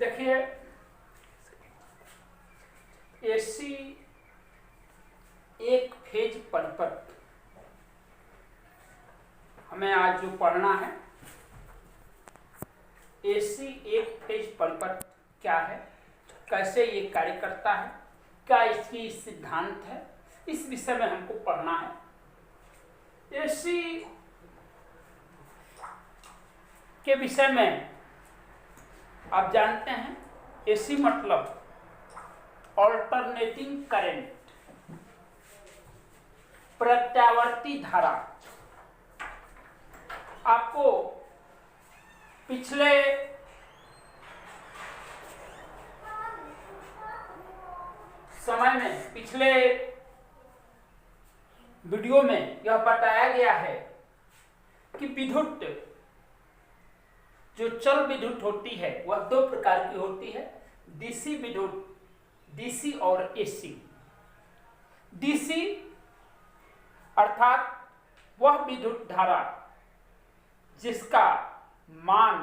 देखिए, एसी एक फेज परिपथ हमें आज जो पढ़ना है, एसी एक फेज परिपथ क्या है, कैसे ये कार्य करता है, क्या इसकी सिद्धांत है, इस विषय में हमको पढ़ना है। एसी के विषय में आप जानते हैं, एसी मतलब ऑल्टरनेटिंग करंट, प्रत्यावर्ती धारा। आपको पिछले समय में, पिछले वीडियो में यह बताया गया है कि विद्युत, जो चल विद्युत होती है वह दो प्रकार की होती है, डीसी विद्युत, डीसी और एसी। डीसी अर्थात वह विद्युत धारा जिसका मान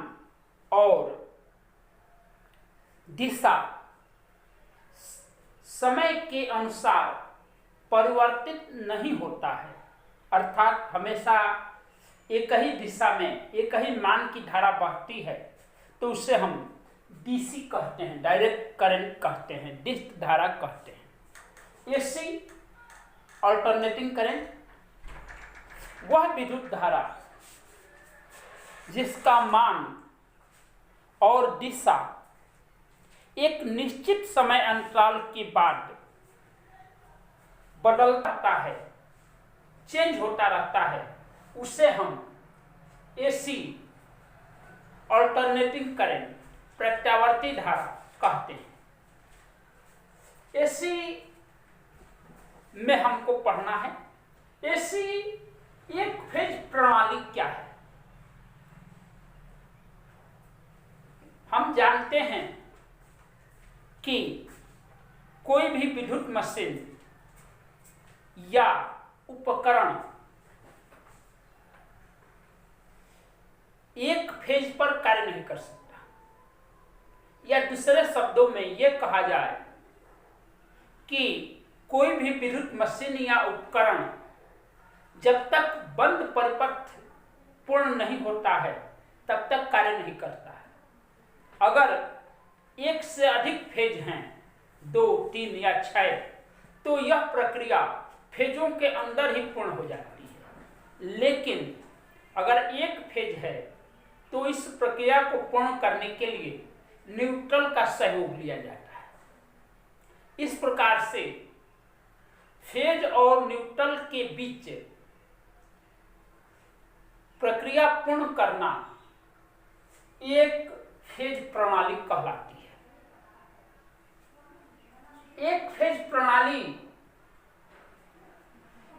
और दिशा समय के अनुसार परिवर्तित नहीं होता है, अर्थात हमेशा एक ही दिशा में एक ही मान की धारा बहती है, तो उसे हम डीसी कहते हैं, डायरेक्ट करंट कहते हैं, डिस्क धारा कहते हैं। एसी अल्टरनेटिंग करंट वह विद्युत धारा जिसका मान और दिशा एक निश्चित समय अंतराल के बाद बदलता है, चेंज होता रहता है, उसे हम एसी अल्टरनेटिंग करंट, प्रत्यावर्ती धारा कहते हैं। एसी में हमको पढ़ना है, एसी एक फेज प्रणाली क्या है। हम जानते हैं कि कोई भी विद्युत मशीन या उपकरण एक फेज पर कार्य नहीं कर सकता, या दूसरे शब्दों में यह कहा जाए कि कोई भी विद्युत मशीन या उपकरण जब तक बंद परिपथ पूर्ण नहीं होता है तब तक कार्य नहीं करता है। अगर एक से अधिक फेज हैं, 2, 3 या 6, तो यह प्रक्रिया फेजों के अंदर ही पूर्ण हो जाती है। लेकिन अगर एक फेज है तो इस प्रक्रिया को पूर्ण करने के लिए न्यूट्रल का सहयोग लिया जाता है। इस प्रकार से फेज और न्यूट्रल के बीच प्रक्रिया पूर्ण करना एक फेज प्रणाली कहलाती है। एक फेज प्रणाली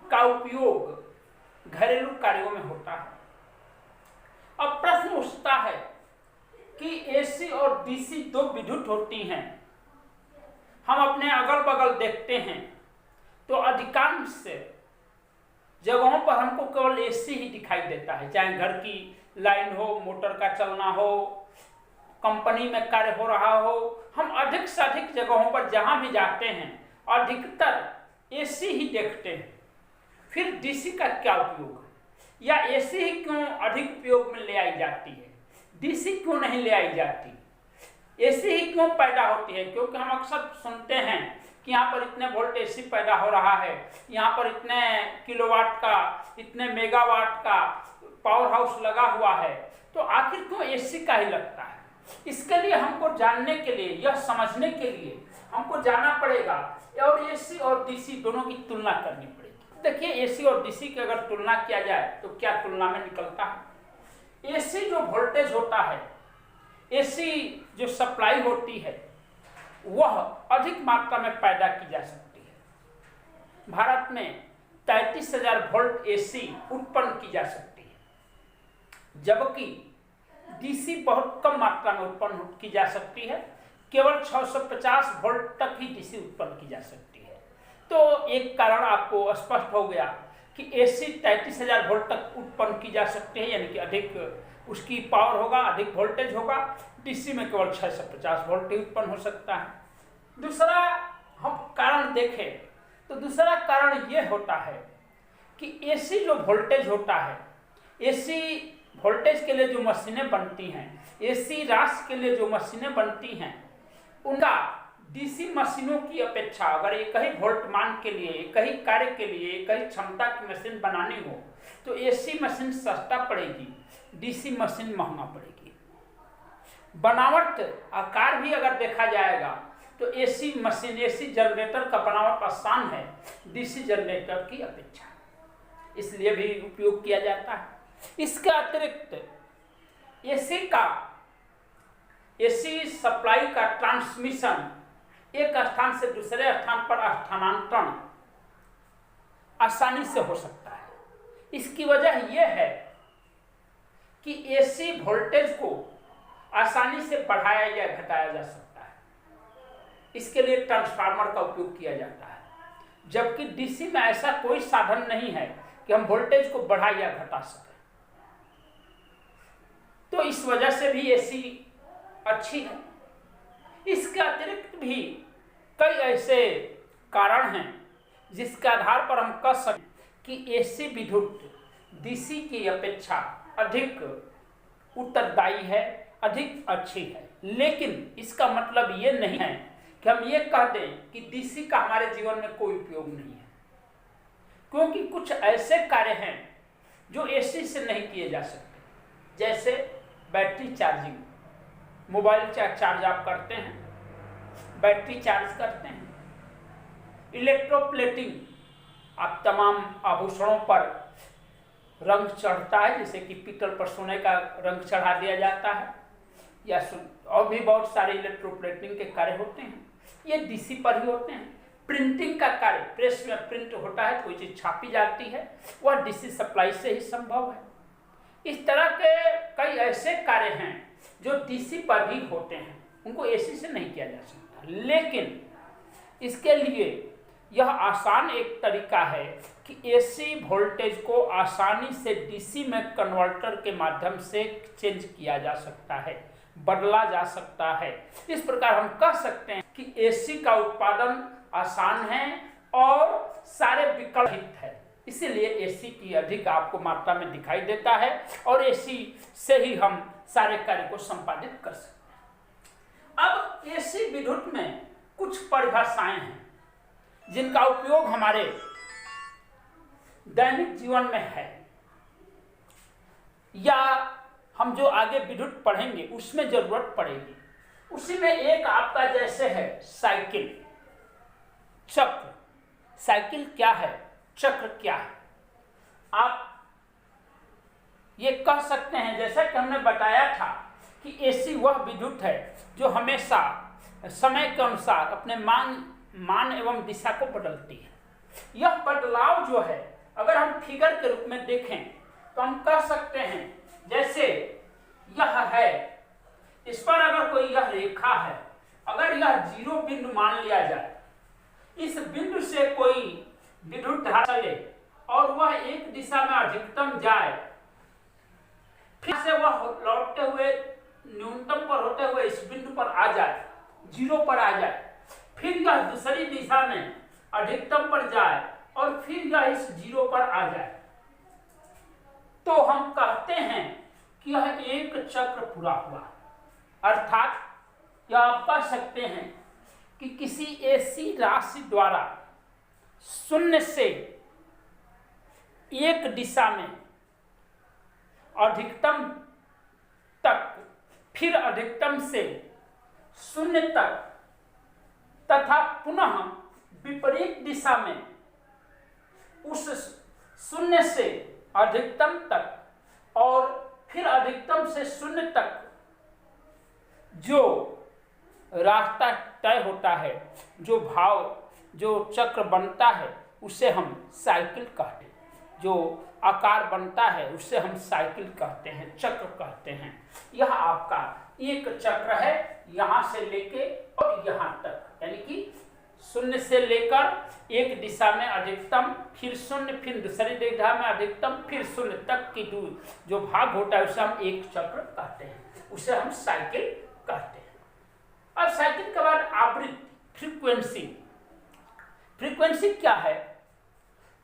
का उपयोग घरेलू कार्यों में होता है। अब प्रश्न उठता है कि एसी और डीसी दो विद्युत होती हैं, हम अपने अगल बगल देखते हैं तो अधिकांश जगहों पर हमको केवल एसी ही दिखाई देता है, चाहे घर की लाइन हो, मोटर का चलना हो, कंपनी में कार्य हो रहा हो। हम अधिक से अधिक जगहों पर जहां भी जाते हैं अधिकतर एसी ही देखते हैं। फिर डीसी का क्या उपयोग है, या एसी ही क्यों अधिक उपयोग में ले आई जाती है, डीसी क्यों नहीं ले आई जाती, एसी ही क्यों पैदा होती है? क्योंकि हम अक्सर सुनते हैं कि यहाँ पर इतने वोल्ट एसी पैदा हो रहा है, यहाँ पर इतने किलोवाट का, इतने मेगावाट का पावर हाउस लगा हुआ है, तो आखिर क्यों एसी का ही लगता है? इसके लिए हमको जानने के लिए, यह समझने के लिए हमको जाना पड़ेगा और एसी और डीसी दोनों की तुलना करनी पड़ेगी। देखिए, एसी और डीसी की अगर तुलना किया जाए तो क्या तुलना में निकलता है? एसी जो वोल्टेज होता है, एसी जो सप्लाई होती है, वह अधिक मात्रा में पैदा की जा सकती है। भारत में 33,000 वोल्ट एसी उत्पन्न की जा सकती है, जबकि डीसी बहुत कम मात्रा में उत्पन्न की जा सकती है, केवल 650 वोल्ट तक ही डीसी उत्पन्न की जा सकती है। तो एक कारण आपको स्पष्ट हो गया कि एसी 33,000 वोल्ट तक उत्पन्न की जा सकती है, यानी कि अधिक उसकी पावर होगा, अधिक वोल्टेज होगा, डीसी में केवल 650 वोल्ट ही उत्पन्न हो सकता है। दूसरा हम कारण देखें तो दूसरा कारण यह होता है कि एसी जो वोल्टेज होता है, एसी वोल्टेज के लिए जो मशीनें बनती हैं, एसी राश के लिए जो मशीनें बनती हैं, उनका डीसी मशीनों की अपेक्षा अगर एक ही वोल्ट मान के लिए, एक ही कार्य के लिए, एक ही क्षमता की मशीन बनानी हो तो एसी मशीन सस्ता पड़ेगी, डीसी मशीन महंगा पड़ेगी। बनावट आकार भी अगर देखा जाएगा तो एसी मशीन, एसी जनरेटर का बनावट आसान है डीसी जनरेटर की अपेक्षा, इसलिए भी उपयोग किया जाता है। इसके अतिरिक्त एसी सप्लाई का ट्रांसमिशन, एक स्थान से दूसरे स्थान पर स्थानांतरण आसानी से हो सकता है। इसकी वजह यह है कि एसी वोल्टेज को आसानी से बढ़ाया या घटाया जा सकता है, इसके लिए ट्रांसफार्मर का उपयोग किया जाता है, जबकि डीसी में ऐसा कोई साधन नहीं है कि हम वोल्टेज को बढ़ा या घटा सकें। तो इस वजह से भी एसी अच्छी है। इसके अतिरिक्त भी कई ऐसे कारण हैं जिसके आधार पर हम कह सकते कि एसी विद्युत डीसी की अपेक्षा अधिक उत्तरदायी है, अधिक अच्छी है। लेकिन इसका मतलब ये नहीं है कि हम ये कह दें कि डीसी का हमारे जीवन में कोई उपयोग नहीं है, क्योंकि कुछ ऐसे कार्य हैं जो एसी से नहीं किए जा सकते, जैसे बैटरी चार्जिंग। मोबाइल चार्ज आप करते हैं, बैटरी चार्ज करते हैं। इलेक्ट्रोप्लेटिंग, आप तमाम आभूषणों पर रंग चढ़ता है, जैसे कि पीतल पर सोने का रंग चढ़ा दिया जाता है, या और भी बहुत सारे इलेक्ट्रोप्लेटिंग के कार्य होते हैं, ये डीसी पर ही होते हैं। प्रिंटिंग का कार्य, प्रेस में प्रिंट होता है, कोई चीज़ छापी जाती है, वह डीसी सप्लाई से ही संभव है। इस तरह के कई ऐसे कार्य हैं जो डीसी पर भी होते हैं, उनको एसी से नहीं किया जा सकता। लेकिन इसके लिए यह आसान एक तरीका है कि एसी वोल्टेज को आसानी से डीसी में कन्वर्टर के माध्यम से चेंज किया जा सकता है, बदला जा सकता है। इस प्रकार हम कह सकते हैं कि एसी का उत्पादन आसान है और सारे विकल्प है, इसीलिए एसी की अधिक आपको मात्रा में दिखाई देता है और एसी से ही हम सारे कार्य को संपादित कर सकते हैं। अब एसी विद्युत में कुछ परिभाषाएं हैं जिनका उपयोग हमारे दैनिक जीवन में है, या हम जो आगे विद्युत पढ़ेंगे उसमें जरूरत पड़ेगी। उसी में एक आपका जैसे है साइकिल, चक्र। साइकिल क्या है, चक्र क्या है? आप ये कह सकते हैं, जैसा कि हमने बताया था कि एसी वह विद्युत है जो हमेशा समय के अनुसार अपने मान एवं दिशा को बदलती है। यह बदलाव जो है, अगर हम फिगर के रूप में देखें तो हम कह सकते हैं, जैसे यह है, इस पर अगर कोई यह रेखा है, अगर यह 0 बिंदु मान लिया जाए, इस बिंदु से कोई विद्युत धारा चले और वह एक दिशा में अधिकतम जाए, फिर से वह लौटते हुए न्यूनतम पर होते हुए इस बिंदु पर आ जाए, 0 पर आ जाए, फिर यह दूसरी दिशा में अधिकतम पर जाए और फिर यह इस 0 पर आ जाए, तो हम कहते हैं कि यह एक चक्र पूरा हुआ। अर्थात यह आप कह सकते हैं कि किसी ऐसी राशि द्वारा शून्य से एक दिशा में अधिकतम तक, फिर अधिकतम से शून्य तक तथा पुनः विपरीत दिशा में उस शून्य से अधिकतम तक और फिर अधिकतम से शून्य तक जो रास्ता तय होता है, जो भाव, जो चक्र बनता है, उसे हम साइकिल कहते हैं। जो आकार बनता है उससे हम साइकिल कहते हैं, चक्र कहते हैं। यह आपका एक चक्र है, यहाँ से लेके और यहाँ तक, यानी कि शून्य से लेकर एक दिशा में अधिकतम, फिर शून्य, फिर दूसरी दिशा में अधिकतम, फिर शून्य तक की जो भाग होता है उसे हम एक चक्र कहते हैं, उसे हम साइकिल कहते हैं। अब साइकिल के बाद आवृत्ति, फ्रीक्वेंसी। फ्रीक्वेंसी क्या है?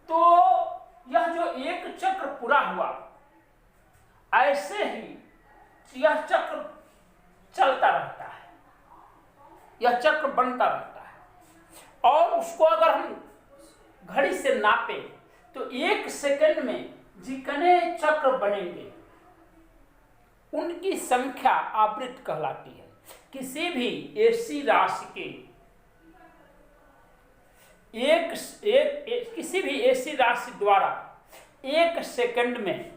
तो यह जो एक चक्र पूरा हुआ, ऐसे ही यह चक्र चलता रहता है, यह चक्र बनता रहता है। और उसको अगर हम घड़ी से नापे तो 1 सेकंड में जितने चक्र बनेंगे उनकी संख्या आवृत्ति कहलाती है। किसी भी ऐसी राशि के किसी भी ऐसी राशि द्वारा 1 सेकंड में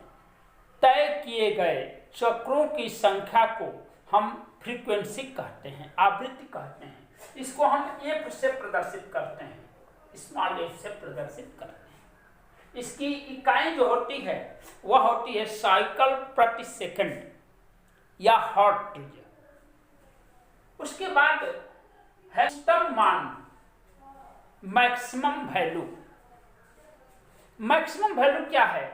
तय किए गए चक्रों की संख्या को हम फ्रीक्वेंसी कहते हैं, आवृत्ति कहते हैं। इसको हम एफ से प्रदर्शित करते हैं, स्मॉल एफ से प्रदर्शित करते हैं। इसकी इकाई जो होती है वह होती है साइकिल प्रति सेकंड या हर्ट्ज। उसके बाद है उच्चतम मान, मैक्सिमम वैल्यू। मैक्सिमम वैल्यू क्या है?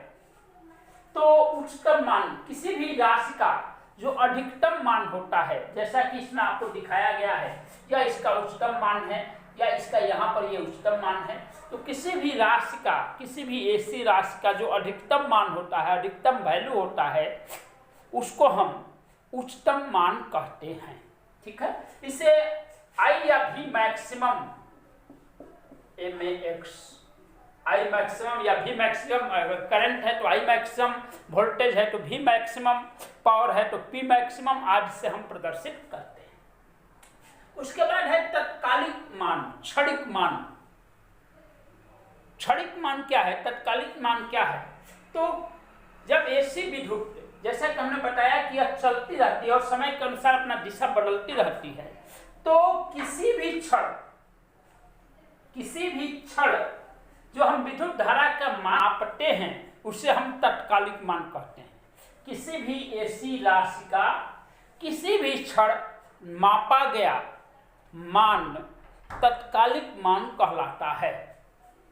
तो उच्चतम मान किसी भी राशि का जो अधिकतम मान होता है, जैसा कि इसमें आपको दिखाया गया है, या इसका उच्चतम मान है या इसका यहाँ पर ये उच्चतम मान है। तो किसी भी राशि का, किसी भी ऐसी राशि का जो अधिकतम मान होता है, अधिकतम वैल्यू होता है, उसको हम उच्चतम मान कहते हैं। ठीक है, इसे आई या भी मैक्सिमम, MAX, आई मैक्सिमम या भी मैक्सिमम, करंट है तो आई मैक्सिमम, वोल्टेज है तो भी मैक्सिमम, पावर है तो P मैक्सिमम, आदि से हम प्रदर्शित करते हैं। उसके बाद है तत्कालिक मान, क्षणिक मान। क्षणिक मान क्या है? तत्कालिक मान क्या है? तो जब ऐसी विद्युत, जैसा कि हमने बताया कि यह चलती रहती है और समय के अनुसार अपना दिशा बदलती रहती है, तो किसी भी क्षण जो हम विद्युत धारा का मापते हैं उसे हम तत्कालिक मान कहते हैं। किसी भी ऐसी राशि का किसी भी क्षण मापा गया मान तत्कालिक मान कहलाता है,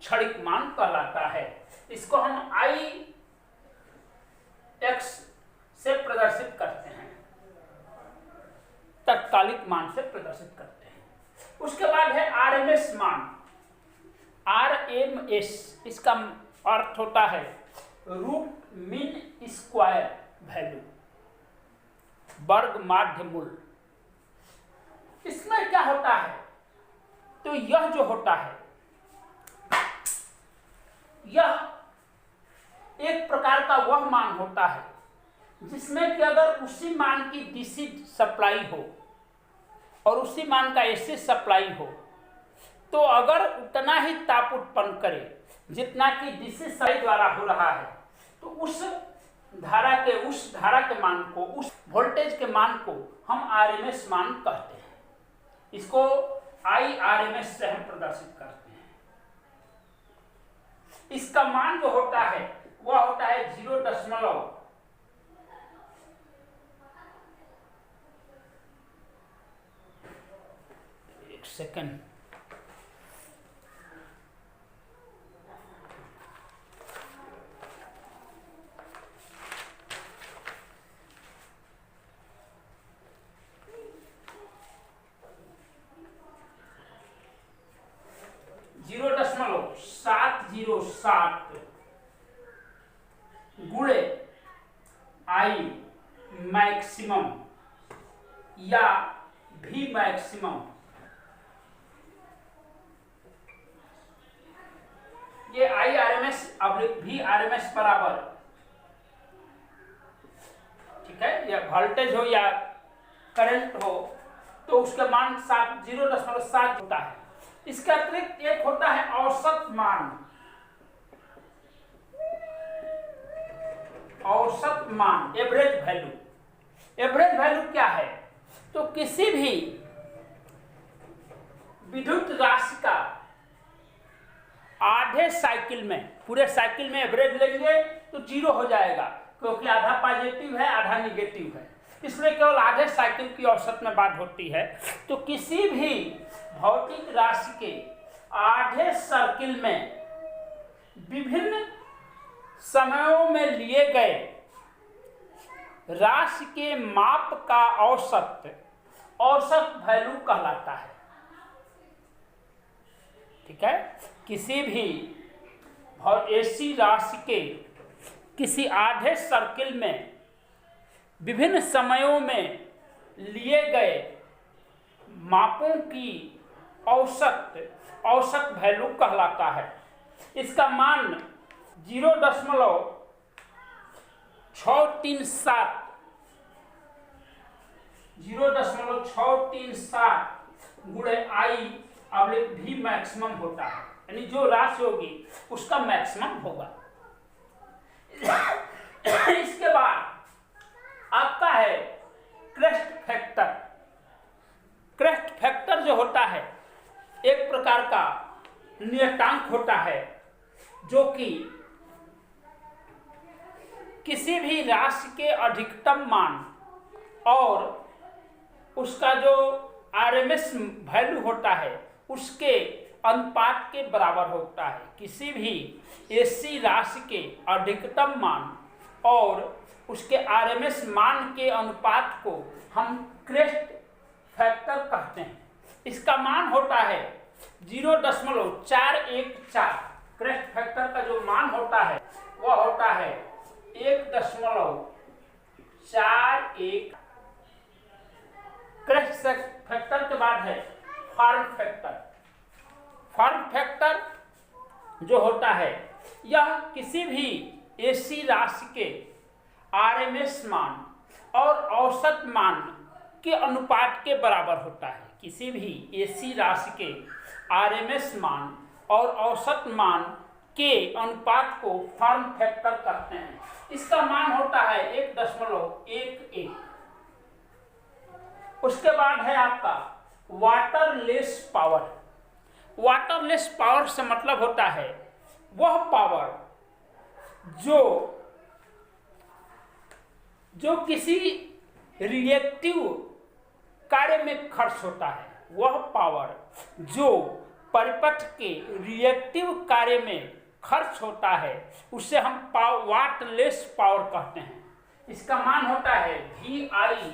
क्षणिक मान कहलाता है। इसको हम IX से प्रदर्शित करते हैं, तत्कालिक मान से प्रदर्शित करते हैं। उसके बाद है RMS मान, RMS, इसका अर्थ होता है रूट मीन स्क्वायर वैल्यू, वर्ग माध्य मूल। इसमें क्या होता है? तो यह जो होता है यह एक प्रकार का वह मान होता है जिसमें कि अगर उसी मान की DC सप्लाई हो और उसी मान का AC सप्लाई हो, तो अगर उतना ही ताप उत्पन्न करे जितना कि DC सप्लाई द्वारा हो रहा है, तो उस धारा के मान को, उस वोल्टेज के मान को हम RMS मान कहते हैं। इसको IRMS से हम प्रदर्शित करते हैं। इसका मान जो होता है वह होता है 0.1 सेकंड। .707 गुणे आई मैक्सिमम या भी मैक्सिमम। ये IRMS भी RMS बराबर, ठीक है, या वोल्टेज हो या करंट हो तो उसका मान 0.7 होता है। इसके अतिरिक्त एक होता है औसत मान। औसत मान, एवरेज वैल्यू। एवरेज वैल्यू क्या है? तो किसी भी विद्युत राशि का आधे साइकिल में, पूरे साइकिल में एवरेज लेंगे तो 0 हो जाएगा, क्योंकि आधा पॉजिटिव है आधा निगेटिव है, इसलिए केवल आधे साइकिल की औसत में बात होती है। तो किसी भी भौतिक राशि के आधे सर्किल में विभिन्न समयों में लिए गए राशि के माप का औसत औसत वैल्यू कहलाता है। ठीक है, किसी भी एसी राशि के किसी आधे सर्किल में विभिन्न समयों में लिए गए मापों की औसत वैल्यू कहलाता है। इसका मान 0.637 गुणे I/V मैक्सिमम होता है, यानी जो राशि होगी उसका मैक्सिमम होगा। इसके बाद आपका है क्रेस्ट फैक्टर। क्रेस्ट फैक्टर जो होता है एक प्रकार का नियतांक होता है जो कि किसी भी राशि के अधिकतम मान और उसका जो आरएमएस वैल्यू होता है उसके अनुपात के बराबर होता है। किसी भी एसी राशि के अधिकतम मान और उसके आरएमएस मान के अनुपात को हम क्रेस्ट फैक्टर कहते हैं। इसका मान होता है 0.414। क्रेस्ट फैक्टर का जो मान होता है वह होता है 1.41। क्रेस्ट फैक्टर के बाद है फॉर्म फैक्टर। फॉर्म फैक्टर जो होता है यह किसी भी एसी राशि के आरएमएस मान और औसत मान के अनुपात के बराबर होता है। किसी भी एसी राशि के आरएमएस मान और औसत मान के अनुपात को फॉर्म फैक्टर कहते हैं। इसका मान होता है 1.11। उसके बाद है आपका वाटरलेस पावर। वाटरलेस पावर से मतलब होता है वह पावर जो किसी रिएक्टिव कार्य में खर्च होता है। वह पावर जो परिपथ के रिएक्टिव कार्य में खर्च होता है उसे हम वाटरलेस पावर कहते हैं। इसका मान होता है VI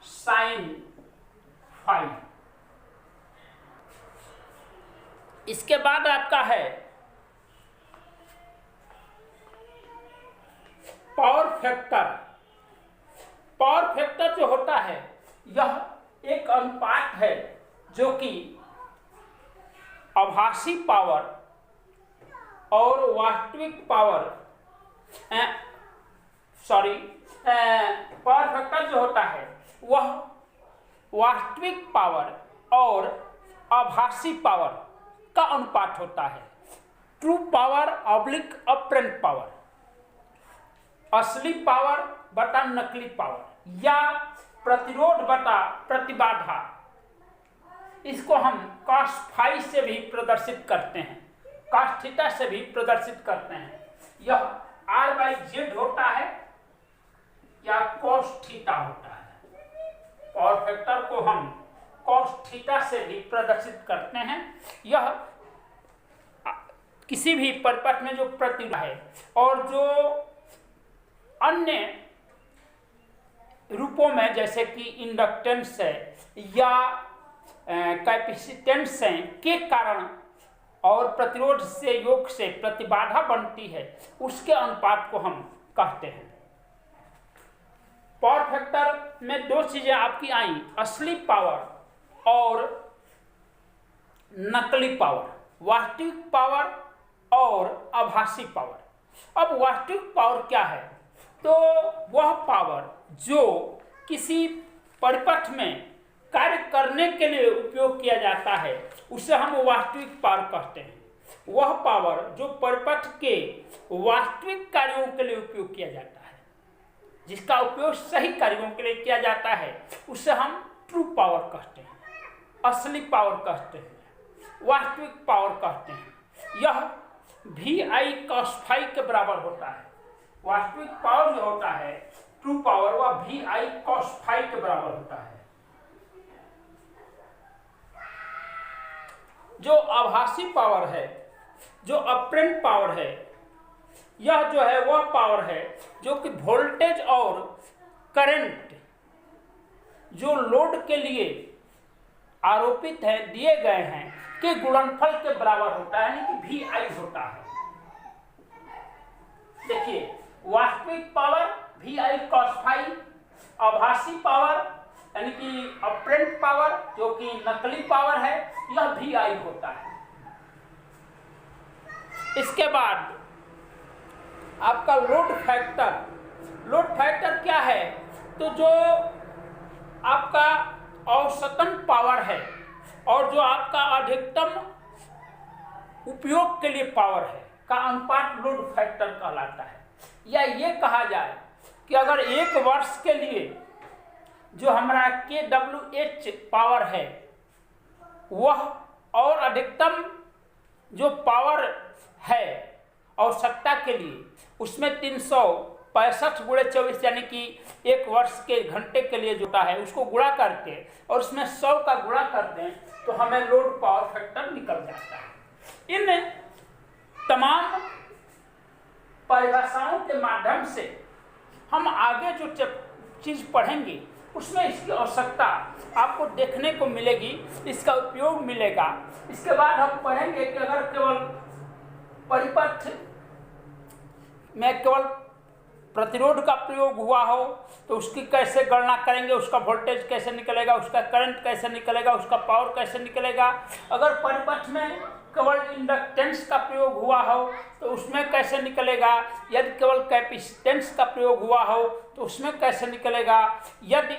sin phi। इसके बाद आपका है पावर फैक्टर। पावर फैक्टर जो होता है यह एक अनुपात है जो कि आभासी पावर और वास्तविक पावर पावर फैक्टर जो होता है वह वास्तविक पावर और आभासी पावर का अनुपात होता है। True power oblique apparent power, असली पावर बटा नकली पावर या प्रतिरोध बटा प्रतिबाधा, इसको हम cos फाई से भी प्रदर्शित करते हैं, cos थीटा से भी प्रदर्शित करते हैं। यह R/Z होता है या cos थीटा होता है। पावर फैक्टर को हम cos थीटा से भी प्रदर्शित करते हैं। यह किसी भी परिपथ में जो प्रतिरोध है और जो अन्य रूपों में जैसे कि इंडक्टेंस है या कैपेसिटेंस है के कारण और प्रतिरोध से योग से प्रतिबाधा बनती है, उसके अनुपात को हम कहते हैं। पावर फैक्टर में दो चीजें आपकी आई, असली पावर और नकली पावर, वास्तविक पावर और आभासी पावर। अब वास्तविक पावर क्या है? तो वह पावर जो किसी परिपथ में कार्य करने के लिए उपयोग किया जाता है उसे हम वास्तविक पावर कहते हैं। वह पावर जो परिपथ के वास्तविक कार्यों के लिए उपयोग किया जाता है, जिसका उपयोग सही कार्यों के लिए किया जाता है, उसे हम ट्रू पावर कहते हैं, असली पावर कहते हैं, वास्तविक पावर कहते हैं। यह VI cos फाई के बराबर होता है। वास्तविक पावर जो होता है ट्रू पावर वह VI cos फाई के बराबर होता है। जो आभासी पावर है, जो अपरेंट पावर है, यह जो है वह पावर है जो कि वोल्टेज और करंट जो लोड के लिए आरोपित है, दिए गए हैं, के गुणनफल के बराबर होता है, यानी कि VI होता है। देखिए, वास्तविक पावर VI cos फाई, आभासी पावर यानी कि अपरेंट पावर जो कि नकली पावर है, यह VI होता है। इसके बाद आपका लोड फैक्टर। लोड फैक्टर क्या है? तो जो आपका औसतन पावर है और जो आपका अधिकतम उपयोग के लिए पावर है का अनुपात लोड फैक्टर कहलाता है। या ये कहा जाए कि अगर एक वर्ष के लिए जो हमारा kWh पावर है वह और अधिकतम जो पावर है आवश्यकता के लिए उसमें 365 गुणे 24 यानी कि एक वर्ष के घंटे के लिए जोता है उसको गुणा करके और उसमें 100 का गुणा कर दें तो हमें लोड पावर फैक्टर निकल जाता है। इन तमाम परिभाषाओं के माध्यम से हम आगे जो चीज पढ़ेंगे उसमें इसकी आवश्यकता आपको देखने को मिलेगी, इसका उपयोग मिलेगा। इसके बाद हम पढ़ेंगे कि अगर केवल परिपथ में केवल प्रतिरोध का प्रयोग हुआ हो तो उसकी कैसे गणना करेंगे, उसका वोल्टेज कैसे निकलेगा, उसका करंट कैसे निकलेगा, उसका पावर कैसे निकलेगा। अगर परिपथ में केवल इंडक्टेंस का प्रयोग हुआ हो तो उसमें कैसे निकलेगा, यदि केवल कैपेसिटेंस का प्रयोग हुआ हो तो उसमें कैसे निकलेगा। यदि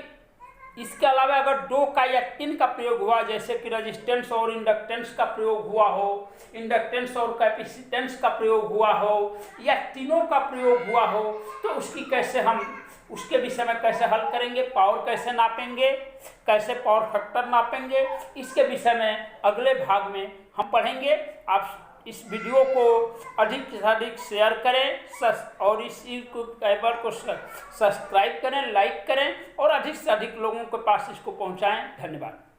इसके अलावा अगर 2 का या 3 का प्रयोग हुआ, जैसे कि रेजिस्टेंस और इंडक्टेंस का प्रयोग हुआ हो, इंडक्टेंस और कैपेसिटेंस का प्रयोग हुआ हो, या तीनों का प्रयोग हुआ हो, तो उसकी कैसे हम उसके विषय में कैसे हल करेंगे, पावर कैसे नापेंगे, कैसे पावर फैक्टर नापेंगे, इसके विषय में अगले भाग में हम पढ़ेंगे। आप इस वीडियो को अधिक से अधिक शेयर करें और इस यूट्यूब को सब्सक्राइब करें, लाइक करें और अधिक से अधिक लोगों के पास इसको पहुंचाएं। धन्यवाद।